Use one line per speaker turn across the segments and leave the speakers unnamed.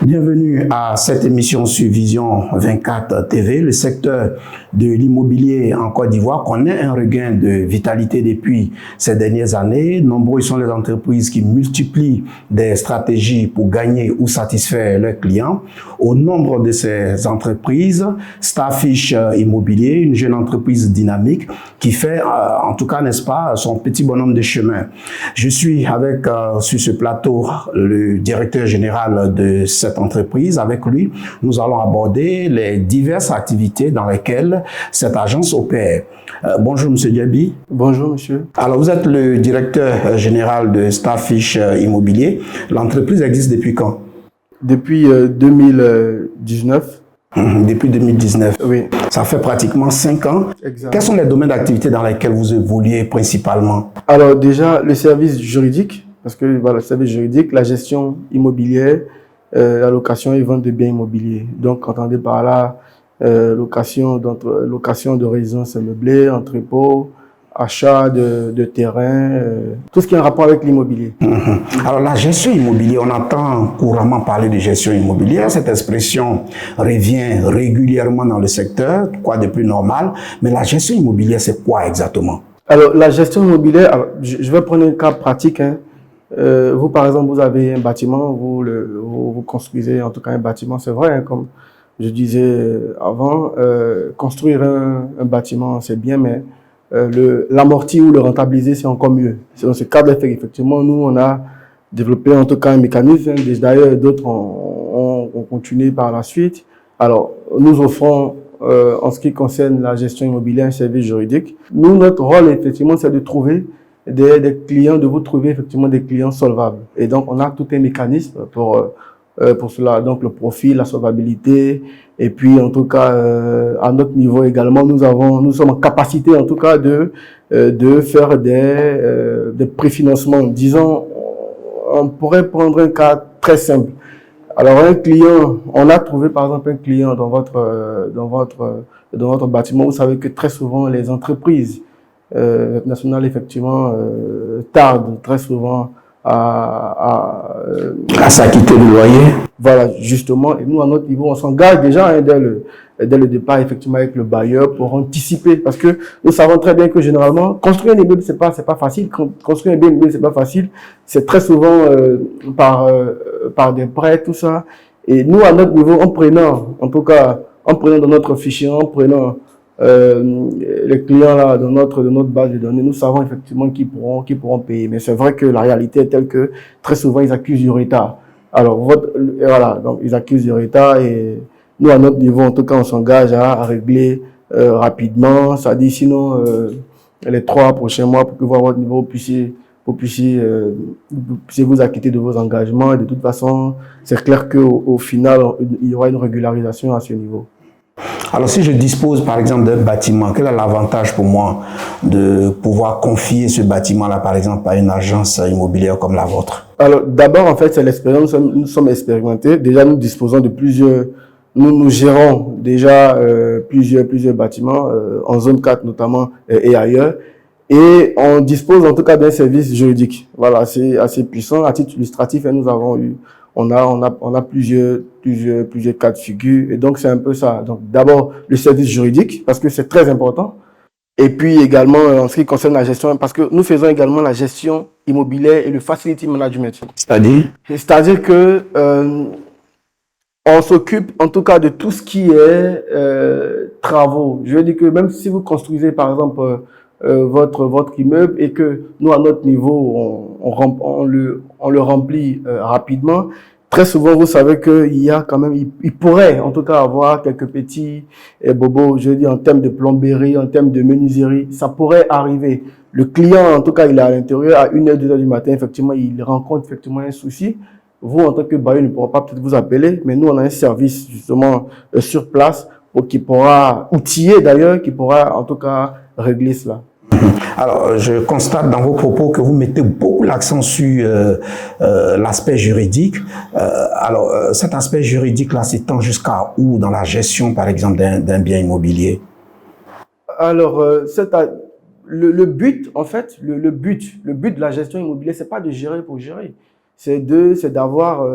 Bienvenue à cette émission sur Vision 24 TV. Le secteur de l'immobilier en Côte d'Ivoire connaît un regain de vitalité depuis ces dernières années. Nombreuses sont les entreprises qui multiplient des stratégies pour gagner ou satisfaire leurs clients. Au nombre de ces entreprises, Starfish Immobilier, une jeune entreprise dynamique qui fait, en tout cas, n'est-ce pas, son petit bonhomme de chemin. Je suis avec, sur ce plateau, le directeur général de cette entreprise. Avec lui, nous allons aborder les diverses activités dans lesquelles cette agence opère. Bonjour, Monsieur Diaby.
Bonjour, monsieur.
Alors, vous êtes le directeur général de Starfish Immobilier. L'entreprise existe depuis quand?
Depuis 2019.
Depuis 2019.
Oui.
Ça fait pratiquement 5 ans.
Exact.
Quels sont les domaines d'activité dans lesquels vous évoluez principalement?
Alors déjà, le service juridique, parce que voilà, le service juridique, la gestion immobilière, la location et vente de biens immobiliers. Donc, entendez par là location de résidences meublées, entrepôts, achat de terrain, tout ce qui est en rapport avec l'immobilier.
Alors la gestion immobilière, on entend couramment parler de gestion immobilière. Cette expression revient régulièrement dans le secteur, quoi de plus normal. Mais la gestion immobilière, c'est quoi exactement?
Alors la gestion immobilière, alors, je vais prendre un cas pratique. Hein. Vous, par exemple, vous avez un bâtiment, vous construisez en tout cas un bâtiment, c'est vrai, hein, comme je disais avant, construire un bâtiment, c'est bien, mais l'amortir ou le rentabiliser, c'est encore mieux. C'est dans ce cadre, effectivement, nous, on a développé en tout cas un mécanisme. D'ailleurs, d'autres ont continué par la suite. Alors, nous offrons, en ce qui concerne la gestion immobilière, un service juridique. Nous, notre rôle, effectivement, c'est de trouver des clients, de vous trouver effectivement des clients solvables. Et donc, on a tout un mécanisme pour cela. Donc, le profil, la solvabilité, et puis, en tout cas, à notre niveau également, nous sommes en capacité, en tout cas, de faire des préfinancements. Disons, on pourrait prendre un cas très simple. Alors, un client, on a trouvé, par exemple, un client dans votre bâtiment. Vous savez que très souvent, les entreprises nationales, effectivement, tardent très souvent à
s'acquitter du loyer.
Voilà, justement. Et nous, à notre niveau, on s'engage déjà hein, dès le départ, effectivement, avec le bailleur pour anticiper. Parce que nous savons très bien que généralement, construire un immeuble, c'est pas facile. Construire un bien immeuble, c'est pas facile. C'est très souvent par des prêts, tout ça. Et nous, à notre niveau, en prenant dans notre fichier, en prenant les clients là dans notre base de données, nous savons effectivement qui pourront payer. Mais c'est vrai que la réalité est telle que très souvent ils accusent du retard. Alors voilà, donc ils accusent du retard et nous à notre niveau en tout cas on s'engage à régler rapidement. Ça dit sinon les 3 prochains mois pour que vous à votre niveau vous puissiez vous acquitter de vos engagements. Et de toute façon, c'est clair qu'au final il y aura une régularisation à ce niveau.
Alors, si je dispose, par exemple, d'un bâtiment, quel est l'avantage pour moi de pouvoir confier ce bâtiment-là, par exemple, à une agence immobilière comme la vôtre?
Alors, d'abord, en fait, c'est l'expérience. Nous sommes expérimentés. Déjà, nous disposons de nous gérons déjà plusieurs bâtiments, en zone 4 notamment, et ailleurs. Et on dispose en tout cas d'un service juridique. Voilà, c'est assez puissant. À titre illustratif, nous avons eu on a plusieurs cas de figure et donc c'est un peu ça. Donc d'abord le service juridique parce que c'est très important et puis également en ce qui concerne la gestion parce que nous faisons également la gestion immobilière et le facility management. C'est-à-dire que on s'occupe en tout cas de tout ce qui est travaux. Je veux dire que même si vous construisez par exemple votre immeuble et que nous à notre niveau on le remplit rapidement. Très souvent vous savez que il y a quand même il pourrait en tout cas avoir quelques petits bobos, je veux dire en termes de plomberie, en termes de menuiserie, ça pourrait arriver. Le client en tout cas il est à l'intérieur à 1h 2h du matin, effectivement il rencontre effectivement un souci. Vous en tant que bailleur ne pourra pas peut-être vous appeler, mais nous on a un service justement sur place qui pourra outiller d'ailleurs, qui pourra en tout cas régler cela.
Alors, je constate dans vos propos que vous mettez beaucoup l'accent sur l'aspect juridique. Alors, cet aspect juridique-là s'étend jusqu'à où dans la gestion, par exemple, d'un bien immobilier?
Alors, le but, en fait, le but de la gestion immobilière, c'est pas de gérer pour gérer. c'est d'avoir,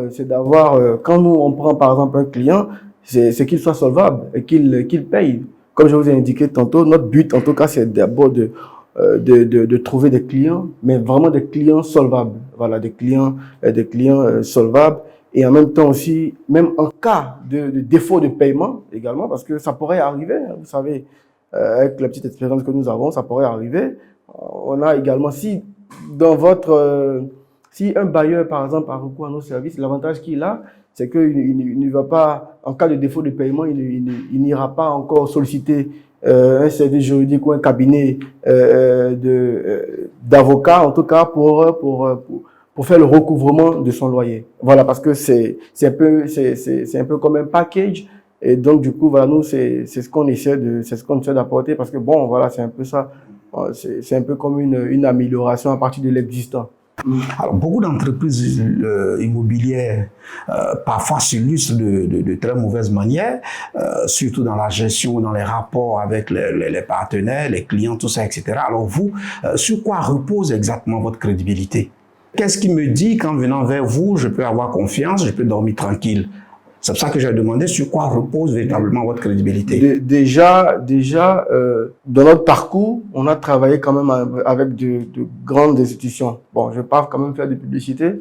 quand nous, on prend par exemple un client, c'est qu'il soit solvable et qu'il paye. Comme je vous ai indiqué tantôt, notre but, en tout cas, c'est d'abord de trouver des clients, mais vraiment des clients solvables. Voilà, des clients solvables. Et en même temps aussi, même en cas de défaut de paiement également, parce que ça pourrait arriver, vous savez, avec la petite expérience que nous avons, ça pourrait arriver. On a également, si un bailleur, par exemple, a recours à nos services, l'avantage qu'il a, c'est qu'il ne va pas, en cas de défaut de paiement, il n'ira pas encore solliciter un service juridique ou un cabinet d'avocat, en tout cas pour faire le recouvrement de son loyer. Voilà, parce que c'est un peu comme un package. Et donc, du coup, voilà, nous, c'est ce qu'on essaie d'apporter, parce que bon, voilà, c'est un peu ça. C'est un peu comme une amélioration à partir de l'existant.
Alors, beaucoup d'entreprises immobilières parfois s'illustrent de très mauvaise manière, surtout dans la gestion, dans les rapports avec les partenaires, les clients, tout ça, etc. Alors vous, sur quoi repose exactement votre crédibilité? Qu'est-ce qui me dit qu'en venant vers vous, je peux avoir confiance, je peux dormir tranquille? C'est pour ça que j'ai demandé sur quoi repose véritablement votre crédibilité.
Déjà, dans notre parcours, on a travaillé quand même avec de grandes institutions. Bon, je vais pas quand même faire de publicité.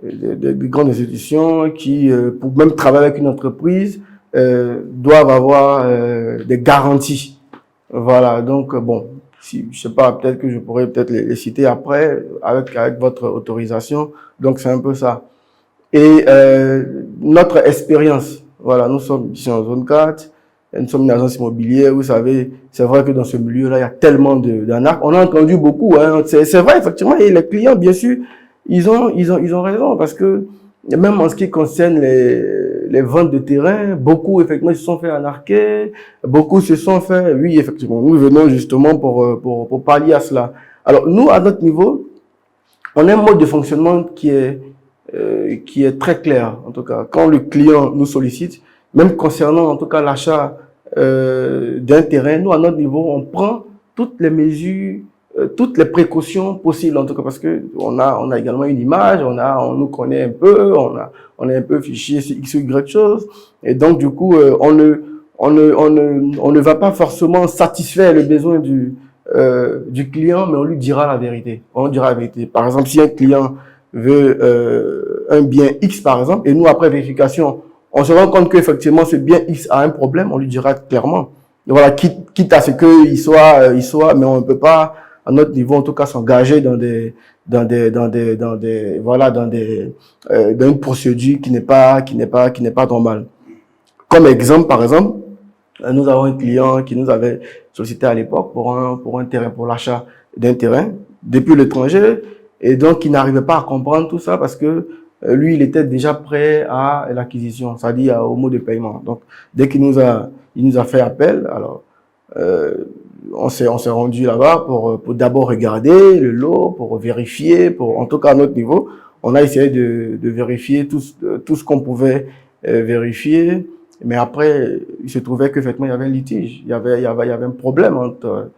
De grandes institutions qui, pour même travailler avec une entreprise, doivent avoir des garanties. Voilà, donc bon, si, je sais pas, peut-être que je pourrais peut-être les citer après avec votre autorisation. Donc c'est un peu ça. Et notre expérience, voilà, nous sommes ici en zone 4, nous sommes une agence immobilière, vous savez, c'est vrai que dans ce milieu-là, il y a tellement d'arnaques. On a entendu beaucoup, hein, c'est vrai, effectivement, et les clients, bien sûr, ils ont raison, parce que même en ce qui concerne les ventes de terrain, beaucoup, effectivement, se sont fait arnaquer, beaucoup se sont fait, oui, effectivement, nous venons justement pour pallier à cela. Alors, nous, à notre niveau, on a un mode de fonctionnement qui est très clair, en tout cas. Quand le client nous sollicite, même concernant, en tout cas, l'achat d'un terrain, nous, à notre niveau, on prend toutes les mesures, toutes les précautions possibles, en tout cas, parce que on a également une image, on nous connaît un peu, on est un peu fiché sur X ou Y chose, et donc, du coup, on ne va pas forcément satisfaire le besoin du client, mais on lui dira la vérité. On dira la vérité. Par exemple, si un client veut un bien X, par exemple, et nous, après vérification, on se rend compte qu'effectivement, ce bien X a un problème, on lui dira clairement. Et voilà, quitte à ce qu'il soit, mais on ne peut pas, à notre niveau, en tout cas, s'engager dans une procédure qui n'est pas normale. Comme exemple, par exemple, nous avons un client qui nous avait sollicité à l'époque pour un terrain, pour l'achat d'un terrain depuis l'étranger, et donc il n'arrivait pas à comprendre tout ça parce que lui, il était déjà prêt à l'acquisition, c'est-à-dire au mot de paiement. Donc, dès il nous a fait appel, alors on s'est rendu là-bas pour d'abord regarder le lot, pour vérifier, en tout cas à notre niveau, on a essayé de vérifier tout ce qu'on pouvait vérifier. Mais après, il se trouvait qu'effectivement, il y avait un litige. Il y avait un problème entre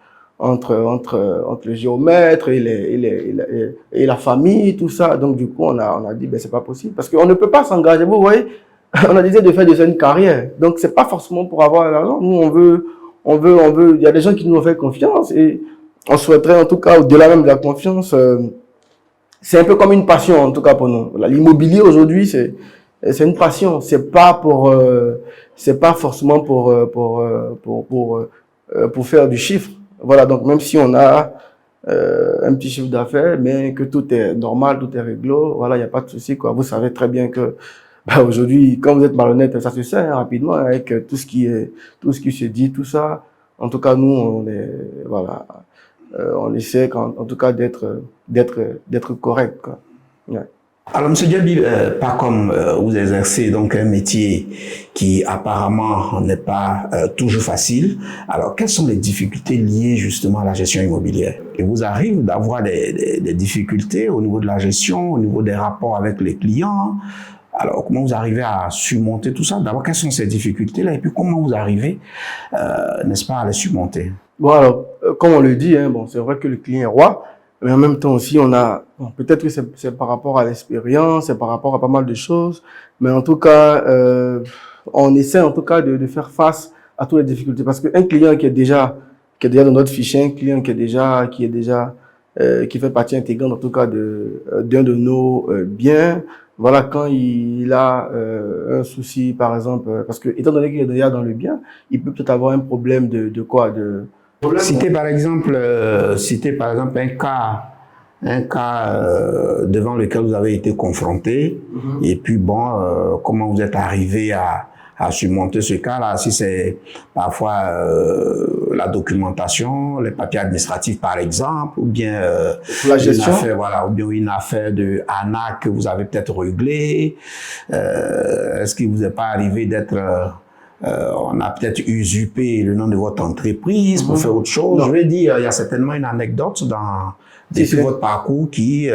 le géomètre et la famille, tout ça. Donc, du coup, on a dit, ben, c'est pas possible. Parce qu'on ne peut pas s'engager. Vous voyez, on a décidé de faire de ça une carrière. Donc, c'est pas forcément pour avoir l'argent. Nous, on veut, il y a des gens qui nous ont fait confiance et on souhaiterait, en tout cas, au-delà même de la confiance, c'est un peu comme une passion, en tout cas, pour nous. L'immobilier, aujourd'hui, c'est une passion. C'est pas forcément pour faire du chiffre. Voilà, donc même si on a un petit chiffre d'affaires, mais que tout est normal, tout est réglo, voilà, il n'y a pas de souci, quoi. Vous savez très bien que aujourd'hui, quand vous êtes malhonnête, ça se sait hein, rapidement avec tout ce qui se dit, tout ça. En tout cas, nous, on essaie en tout cas d'être correct, quoi. Ouais.
Alors, M. Diaby, pas comme vous exercez donc un métier qui apparemment n'est pas toujours facile. Alors, quelles sont les difficultés liées justement à la gestion immobilière? Et vous arrive d'avoir des difficultés au niveau de la gestion, au niveau des rapports avec les clients. Alors, comment vous arrivez à surmonter tout ça? D'abord, quelles sont ces difficultés-là? Et puis, comment vous arrivez, n'est-ce pas, à les surmonter?
Bon, alors, comme on le dit, hein, bon, c'est vrai que le client est roi, mais en même temps aussi, on a Bon, peut-être que c'est par rapport à l'expérience, c'est par rapport à pas mal de choses, mais en tout cas, on essaie en tout cas de faire face à toutes les difficultés. Parce qu'un client qui est déjà dans notre fichier, un client qui fait partie intégrante en tout cas d'un de nos biens, voilà, quand il a un souci, par exemple, parce que étant donné qu'il est déjà dans le bien, il peut peut-être avoir un problème de quoi,
Citez par exemple un cas devant lequel vous avez été confronté, et puis bon, comment vous êtes arrivé à surmonter ce cas-là, si c'est parfois la documentation, les papiers administratifs par exemple, ou bien
la gestion,
ou bien une affaire de ANA que vous avez peut-être réglée. Est-ce qu'il vous est pas arrivé d'être on a peut-être usurpé le nom de votre entreprise pour faire autre chose.
Non.
Je veux dire, il y a certainement une anecdote depuis votre parcours qui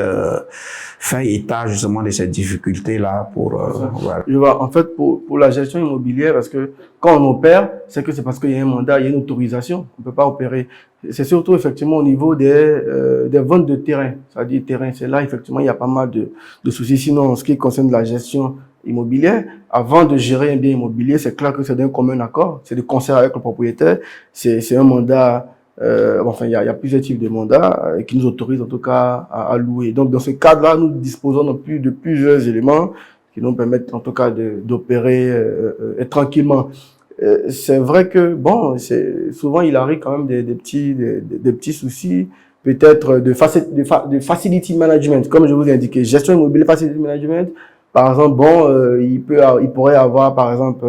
fait état justement de cette difficulté-là pour...
voilà. Je vois, en fait, pour la gestion immobilière, parce que quand on opère, c'est parce qu'il y a un mandat, il y a une autorisation. On ne peut pas opérer. C'est surtout effectivement au niveau des ventes de terrain. C'est-à-dire terrain, c'est là effectivement il y a pas mal de soucis. Sinon, en ce qui concerne la gestion immobilière, avant de gérer un bien immobilier, c'est clair que c'est d'un commun accord, c'est de concert avec le propriétaire, c'est un mandat, enfin il y a plusieurs types de mandats qui nous autorisent en tout cas à louer. Donc dans ce cadre-là, nous disposons de plusieurs éléments qui nous permettent en tout cas d'opérer tranquillement. C'est vrai que bon, souvent il arrive quand même des petits soucis, peut-être de facility management, comme je vous ai indiqué, gestion immobilière, facility management. Par exemple, bon, il pourrait avoir, par exemple,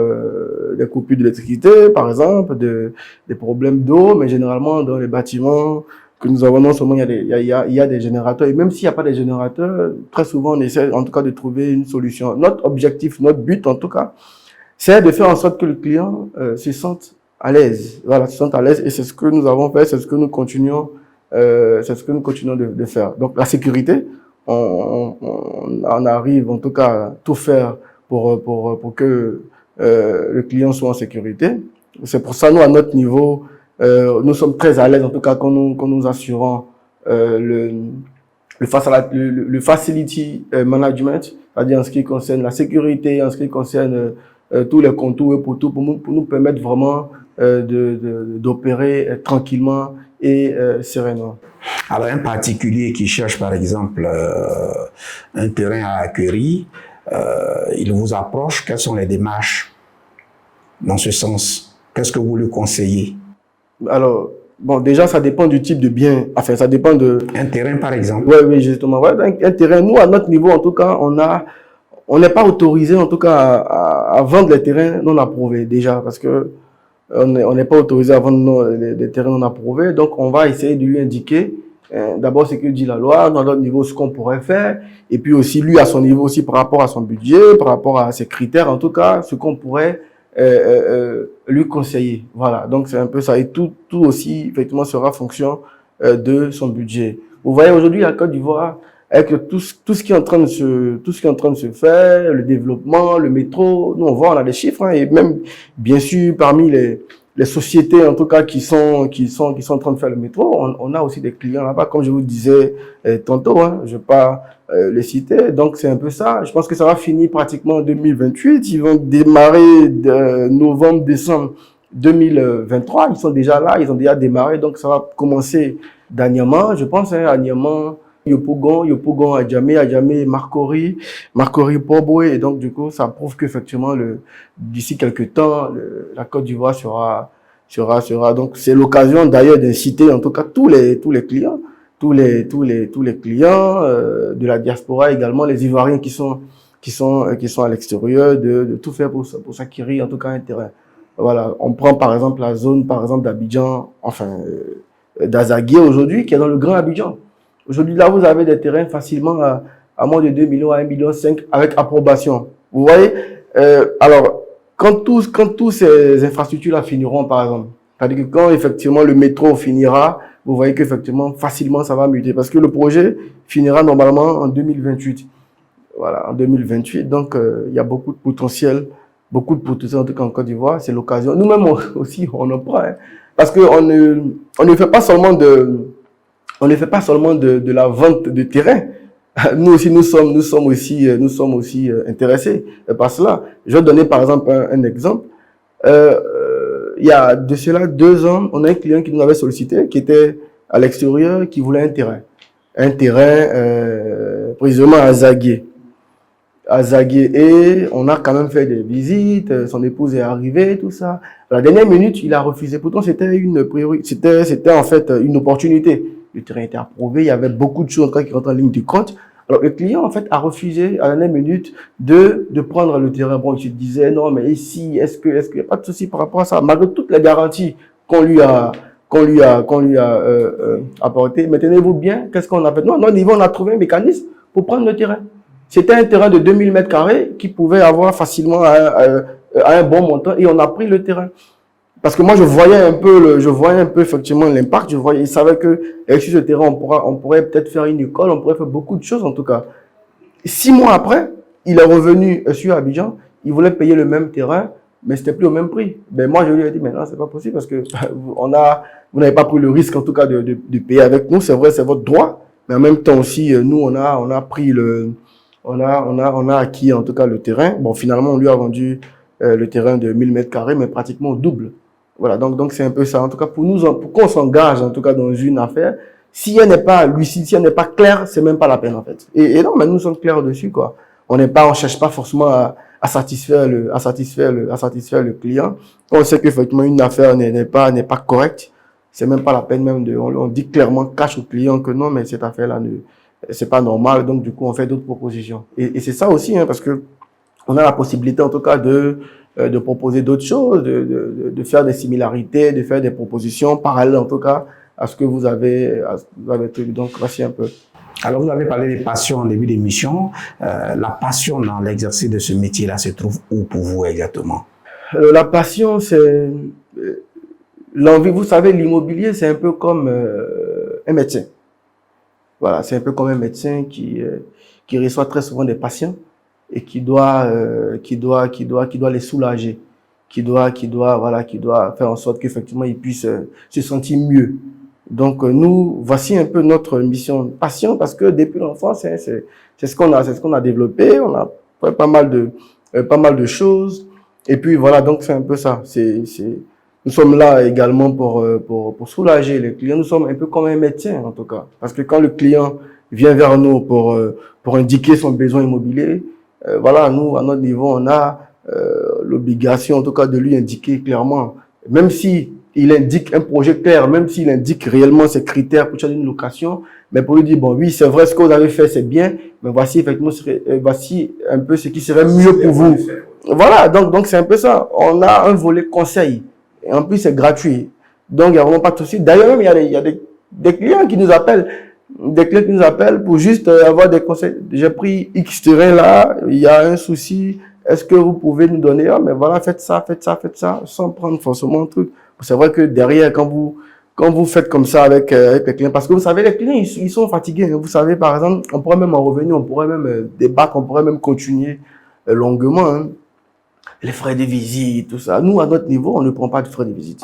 des coupures d'électricité, par exemple, des problèmes d'eau, mais généralement, dans les bâtiments que nous avons, non seulement il y a des générateurs, et même s'il n'y a pas de générateurs, très souvent, on essaie, en tout cas, de trouver une solution. Notre objectif, notre but, en tout cas, c'est de faire en sorte que le client se sente à l'aise. Voilà, se sente à l'aise, et c'est ce que nous avons fait, c'est ce que nous continuons de faire. Donc, la sécurité, on arrive en tout cas à tout faire pour que le client soit en sécurité. C'est pour ça, nous, à notre niveau, nous sommes très à l'aise, en tout cas, quand nous assurons le facility management, c'est-à-dire en ce qui concerne la sécurité, en ce qui concerne tous les contours et pour nous permettre vraiment d'opérer tranquillement et sereinement.
Alors, un particulier qui cherche, par exemple, un terrain à acquérir, il vous approche. Quelles sont les démarches dans ce sens? Qu'est-ce que vous lui conseillez?
Alors, bon, déjà, ça dépend du type de bien. Enfin, ça dépend de...
Un terrain, par exemple?
Oui, justement. Ouais, un terrain, nous, à notre niveau, en tout cas, on n'est pas autorisé, en tout cas, à vendre les terrains non approuvés, déjà, parce que on n'est pas autorisé à vendre les terrains non approuvés. Donc, on va essayer de lui indiquer d'abord ce que dit la loi, dans notre niveau, ce qu'on pourrait faire, et puis aussi, lui, à son niveau aussi, par rapport à son budget, par rapport à ses critères, en tout cas, ce qu'on pourrait lui conseiller. Voilà, donc c'est un peu ça. Et tout aussi, effectivement, sera fonction de son budget. Vous voyez, aujourd'hui, la Côte d'Ivoire, avec tout ce qui est en train de se faire, le développement, le métro, nous, on voit, on a des chiffres, hein, et même, bien sûr, parmi les sociétés, en tout cas, qui sont en train de faire le métro, on a aussi des clients là-bas, comme je vous disais tantôt, hein, je ne vais pas les citer. Donc, c'est un peu ça. Je pense que ça va finir pratiquement en 2028. Ils vont démarrer de novembre, décembre 2023. Ils sont déjà là, ils ont déjà démarré. Donc, ça va commencer d'Anyama, je pense, hein, Anyama, Yopougon, Adjamé, Marcory, Port-Boué. Et donc, du coup, ça prouve qu'effectivement, d'ici quelques temps, la Côte d'Ivoire sera. Donc, c'est l'occasion d'ailleurs d'inciter, en tout cas, tous les clients, tous les clients de la diaspora, également les Ivoiriens qui sont à l'extérieur, de tout faire pour s'acquérir, en tout cas, un terrain. Voilà. On prend, par exemple, la zone, par exemple, d'Abidjan, enfin, d'Azaguié aujourd'hui, qui est dans le Grand Abidjan. Aujourd'hui, là, vous avez des terrains facilement à moins de 2 millions, à 1,5 million avec approbation. Vous voyez, alors, quand tous ces infrastructures-là finiront, par exemple, c'est-à-dire que quand effectivement le métro finira, vous voyez qu'effectivement, facilement, ça va muter. Parce que le projet finira normalement en 2028. Voilà, en 2028. Donc, il y a beaucoup de potentiel en tout cas en Côte d'Ivoire. C'est l'occasion. Nous-mêmes aussi, on en prend. Hein, parce qu'on ne fait pas seulement de la vente de terrain, nous aussi, nous sommes aussi intéressés par cela. Je vais donner par exemple un exemple. Il y a de cela 2 ans, on a un client qui nous avait sollicité, qui était à l'extérieur, qui voulait un terrain précisément à Zaguié. Et on a quand même fait des visites, son épouse est arrivée, tout ça. À la dernière minute, il a refusé. Pourtant, c'était une priorité, c'était en fait une opportunité. Le terrain était approuvé, il y avait beaucoup de choses qui rentrent en ligne du compte. Alors, le client, en fait, a refusé à la dernière minute de prendre le terrain. Bon, il se disait, non, mais ici, est-ce qu'il n'y a pas de souci par rapport à ça? Malgré toutes les garanties qu'on lui a apportées. Mais tenez-vous bien, qu'est-ce qu'on a fait? Non, on a trouvé un mécanisme pour prendre le terrain. C'était un terrain de 2000 mètres carrés qui pouvait avoir facilement un bon montant et on a pris le terrain. Parce que moi, je voyais un peu effectivement l'impact. Il savait que sur ce terrain, on pourrait peut-être faire une école, on pourrait faire beaucoup de choses en tout cas. 6 mois après, il est revenu sur Abidjan. Il voulait payer le même terrain, mais c'était plus au même prix. Ben moi, je lui ai dit, mais non, c'est pas possible parce que vous n'avez pas pris le risque en tout cas de payer avec nous. C'est vrai, c'est votre droit, mais en même temps aussi, nous, on a acquis en tout cas le terrain. Bon, finalement, on lui a vendu le terrain de 1000 mètres carrés, mais pratiquement au double. Voilà, donc c'est un peu ça. En tout cas, pour qu'on s'engage en tout cas dans une affaire, si elle n'est pas lucide, si elle n'est pas claire, c'est même pas la peine en fait. Et non, mais nous sommes clairs dessus quoi. On cherche pas forcément à satisfaire le client. On sait qu'effectivement une affaire n'est pas correcte. C'est même pas la peine même on dit clairement, cache au client que non, mais cette affaire-là c'est pas normal. Donc du coup, on fait d'autres propositions. Et c'est ça aussi, hein, parce que on a la possibilité en tout cas de proposer d'autres choses, de faire des similarités, de faire des propositions parallèles en tout cas à ce que vous avez prévu. Donc voici un peu.
Alors vous avez parlé des passions en début d'émission. La passion dans l'exercice de ce métier-là se trouve où pour vous exactement?
La passion, c'est l'envie. Vous savez, l'immobilier, c'est un peu comme un médecin. Voilà, c'est un peu comme un médecin qui reçoit très souvent des patients et qui doit les soulager, qui doit faire en sorte qu'effectivement ils puissent se sentir mieux. Donc nous, voici un peu notre mission passion parce que depuis l'enfance, hein, c'est ce qu'on a développé, on a fait pas mal de choses et puis voilà, donc c'est un peu ça. Nous sommes là également pour soulager les clients. Nous sommes un peu comme un médecin en tout cas, parce que quand le client vient vers nous pour indiquer son besoin immobilier, voilà, nous, à notre niveau, on a l'obligation, en tout cas, de lui indiquer clairement, même si il indique un projet clair, même s'il indique réellement ses critères pour choisir une location, mais pour lui dire, bon, oui, c'est vrai, ce que vous avez fait, c'est bien, mais voici, effectivement, voici un peu ce qui serait mieux pour vous. Voilà, donc c'est un peu ça. On a un volet conseil, et en plus, c'est gratuit. Donc, il n'y a vraiment pas de souci. D'ailleurs, même, il y a des clients qui nous appellent, pour juste avoir des conseils. J'ai pris X terrain là, il y a un souci, est-ce que vous pouvez nous donner, mais voilà, faites ça, sans prendre forcément un truc. C'est vrai que derrière, quand vous faites comme ça avec les clients, parce que vous savez, les clients, ils sont fatigués. Vous savez, par exemple, on pourrait même en revenir, on pourrait même débattre, on pourrait même continuer longuement. Hein. Les frais de visite, tout ça. Nous, à notre niveau, on ne prend pas de frais de visite.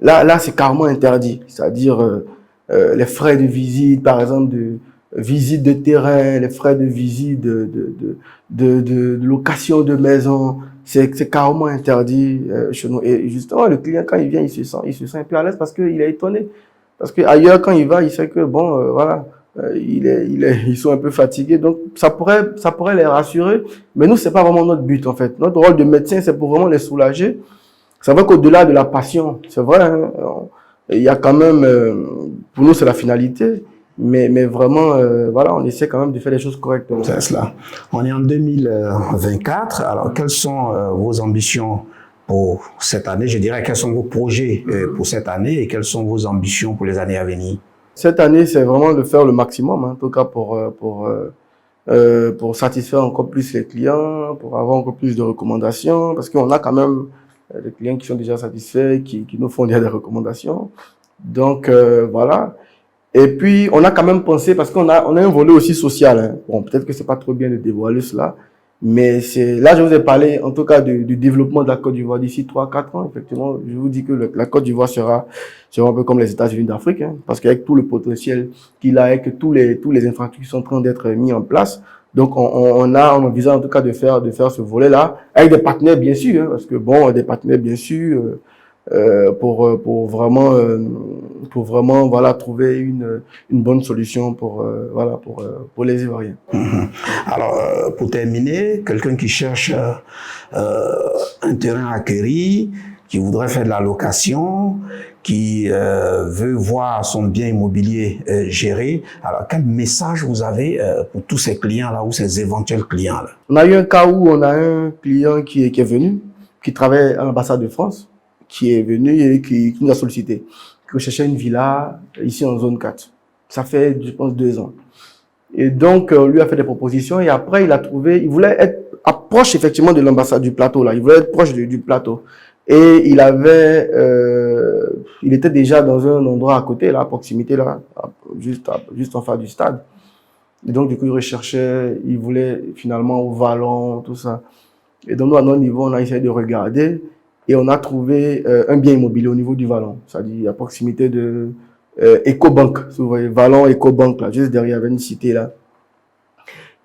Là, c'est carrément interdit. C'est-à-dire, les frais de visite, par exemple, de visite de terrain, les frais de visite de location de maison, c'est carrément interdit chez nous. Et justement, le client, quand il vient, il se sent un peu à l'aise parce qu'il est étonné. Parce que ailleurs, quand il va, il sait que bon, voilà, ils sont un peu fatigués. Donc, ça pourrait les rassurer. Mais nous, c'est pas vraiment notre but, en fait. Notre rôle de médecin, c'est pour vraiment les soulager. C'est vrai qu'au-delà de la passion, c'est vrai, hein, il y a quand même, pour nous, c'est la finalité. Mais vraiment, voilà, on essaie quand même de faire les choses correctement.
C'est cela. On est en 2024. Alors, quelles sont vos ambitions pour cette année? Je dirais, quels sont vos projets pour cette année et quelles sont vos ambitions pour les années à venir?
Cette année, c'est vraiment de faire le maximum, hein, en tout cas pour satisfaire encore plus les clients, pour avoir encore plus de recommandations, parce qu'on a quand même des clients qui sont déjà satisfaits, qui nous font déjà des recommandations. Donc, voilà. Et puis, on a quand même pensé, parce qu'on a un volet aussi social. Hein. Bon, peut-être que c'est pas trop bien de dévoiler cela, Mais là, je vous ai parlé, en tout cas, du développement de la Côte d'Ivoire d'ici 3-4 ans. Effectivement, je vous dis que la Côte d'Ivoire sera un peu comme les États-Unis d'Afrique, hein, parce qu'avec tout le potentiel qu'il a, avec tous les infrastructures qui sont en train d'être mis en place, donc on envisage en tout cas de faire ce volet-là avec des partenaires bien sûr, hein, parce que bon, des partenaires bien sûr pour vraiment voilà trouver une bonne solution pour les Ivoiriens.
Alors pour terminer, quelqu'un qui cherche un terrain acquéri, qui voudrait faire de la location, qui veut voir son bien immobilier géré. Alors, quel message vous avez pour tous ces clients-là ou ces éventuels clients-là?
On a eu un cas où on a un client qui est venu, qui travaille à l'ambassade de France, qui est venu et qui nous a sollicité, qui recherchait une villa ici en zone 4. Ça fait, je pense, 2 ans. Et donc, on lui a fait des propositions et après, il voulait être proche effectivement de l'ambassade du plateau, là. Il voulait être proche du plateau. Et il était déjà dans un endroit à côté, là, à proximité, là, juste en face du stade. Et donc, du coup, il voulait finalement au Vallon, tout ça. Et donc, nous, à notre niveau, on a essayé de regarder et on a trouvé un bien immobilier au niveau du Vallon, c'est-à-dire à proximité de Ecobank, vous voyez, Vallon Ecobank, là, juste derrière, il y avait une cité, là.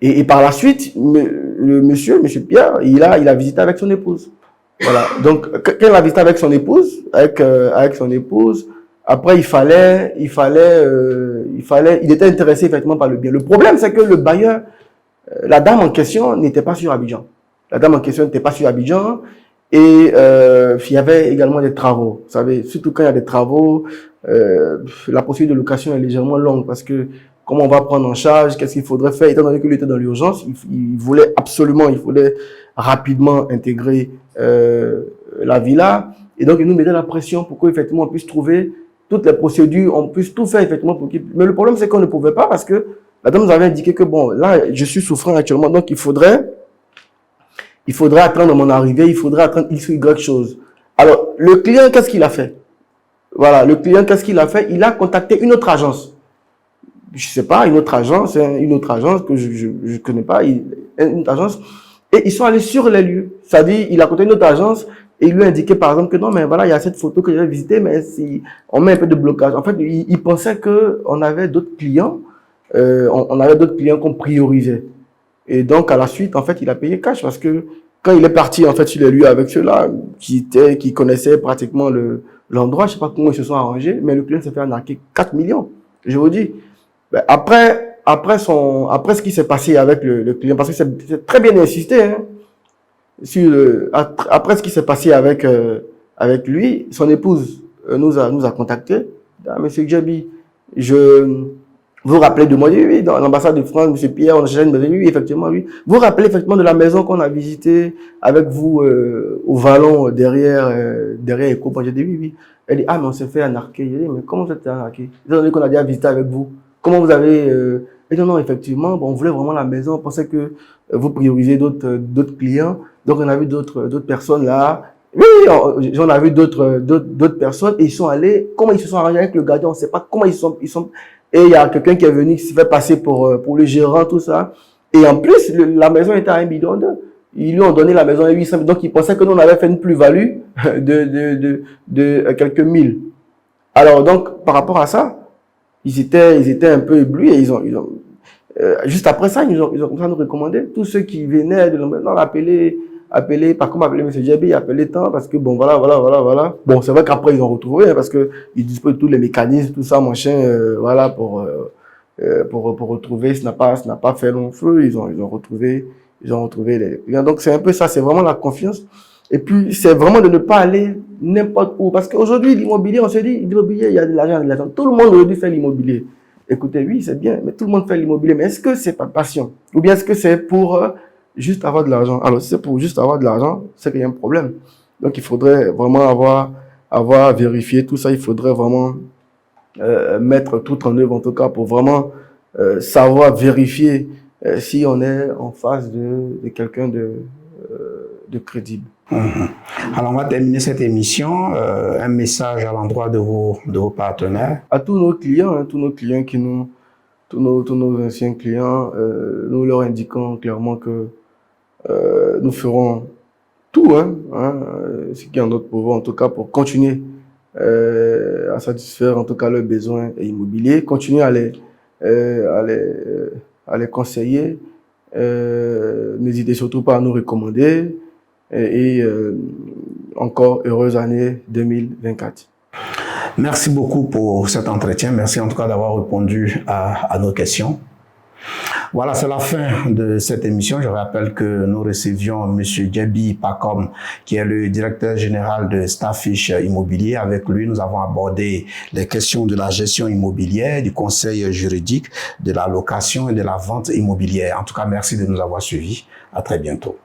Et par la suite, monsieur Pierre, il a visité avec son épouse. Voilà. Donc, quand il a visité avec son épouse, après, il était intéressé effectivement par le bien. Le problème, c'est que le bailleur, la dame en question n'était pas sur Abidjan. La dame en question n'était pas sur Abidjan et il y avait également des travaux. Vous savez, surtout quand il y a des travaux, la procédure de location est légèrement longue parce que comment on va prendre en charge, qu'est-ce qu'il faudrait faire, étant donné qu'il était dans l'urgence, il voulait rapidement intégrer la villa, et donc il nous mettait la pression pour qu'effectivement on puisse trouver toutes les procédures, on puisse tout faire effectivement pour qu'il... Mais le problème c'est qu'on ne pouvait pas parce que la dame nous avait indiqué que bon, là je suis souffrant actuellement, donc il faudrait attendre mon arrivée, il faudrait attendre X ou Y chose. Alors le client, qu'est-ce qu'il a fait? Voilà, le client, qu'est-ce qu'il a fait? Il a contacté une autre agence. Je sais pas, une autre agence que je connais pas, une autre agence. Et ils sont allés sur les lieux. C'est-à-dire, il a contacté une autre agence et il lui a indiqué, par exemple, que non, mais voilà, il y a cette photo que j'avais visitée, mais si on met un peu de blocage. En fait, il pensait qu'on avait d'autres clients, on avait d'autres clients qu'on priorisait. Et donc, à la suite, en fait, il a payé cash parce que quand il est parti, en fait, sur les lieux avec ceux-là, qui connaissaient pratiquement l'endroit, je sais pas comment ils se sont arrangés, mais le client s'est fait arnaquer 4 millions. Je vous dis. Ben, après ce qui s'est passé avec le client, parce que c'est très bien insisté, hein, après ce qui s'est passé avec lui, son épouse nous a contacté. Ah, monsieur Djabi, vous vous rappelez de moi? Oui, dans l'ambassade de France, monsieur Pierre, on a cherché une maison. Oui, effectivement, oui. Vous vous rappelez effectivement de la maison qu'on a visitée avec vous au Vallon derrière Ecobank? J'ai dit oui. Elle dit, ah, mais on s'est fait arnaquer. J'ai dit, mais comment vous êtes arnaqué? Étant donné qu'on a déjà visité avec vous. Comment vous avez... Et non, effectivement, bon, on voulait vraiment la maison. On pensait que vous priorisez d'autres clients. Donc, on a vu d'autres personnes là. Oui, on a vu d'autres personnes et ils sont allés. Comment ils se sont arrangés avec le gardien? On ne sait pas comment ils sont. Et il y a quelqu'un qui est venu, qui s'est fait passer pour le gérant, tout ça. Et en plus, la maison était à 1 million d'euros. Ils lui ont donné la maison à 800 000. Donc, ils pensaient que nous, on avait fait une plus-value de quelques mille. Alors, donc, par rapport à ça, ils étaient un peu éblouis et juste après ça, ils ont commencé à nous recommander tous ceux qui venaient de l'ambassade, appelez, par contre, appelez M. Djabi, appelez tant, parce que bon, voilà. Bon, c'est vrai qu'après, ils ont retrouvé, hein, parce que ils disposent de tous les mécanismes, tout ça, machin, voilà, pour retrouver, ça n'a pas fait long feu, ils ont retrouvé les clients. Donc, c'est un peu ça, c'est vraiment la confiance. Et puis, c'est vraiment de ne pas aller n'importe où. Parce qu'aujourd'hui, l'immobilier, on se dit, l'immobilier, il y a de l'argent. Tout le monde aujourd'hui fait l'immobilier. Écoutez, oui, c'est bien, mais tout le monde fait l'immobilier. Mais est-ce que c'est pas passion? Ou bien est-ce que c'est pour juste avoir de l'argent? Alors, si c'est pour juste avoir de l'argent, c'est qu'il y a un problème. Donc, il faudrait vraiment avoir vérifié tout ça. Il faudrait vraiment mettre tout en œuvre, en tout cas, pour vraiment savoir vérifier si on est en face de quelqu'un de crédible.
Alors, on va terminer cette émission. Un message à l'endroit de vos partenaires.
À tous nos clients, hein, tous nos anciens clients, nous leur indiquons clairement que nous ferons tout, ce qui est en notre pouvoir, en tout cas, pour continuer à satisfaire, en tout cas, leurs besoins immobiliers, continuer à les conseiller, n'hésitez surtout pas à nous recommander, et encore heureuse année 2024.
Merci beaucoup pour cet entretien. Merci en tout cas d'avoir répondu à nos questions. Voilà, c'est la fin de cette émission. Je rappelle que nous recevions M. Djebi Pacom, qui est le directeur général de Starfish Immobilier. Avec lui, nous avons abordé les questions de la gestion immobilière, du conseil juridique, de la location et de la vente immobilière. En tout cas, merci de nous avoir suivis. À très bientôt.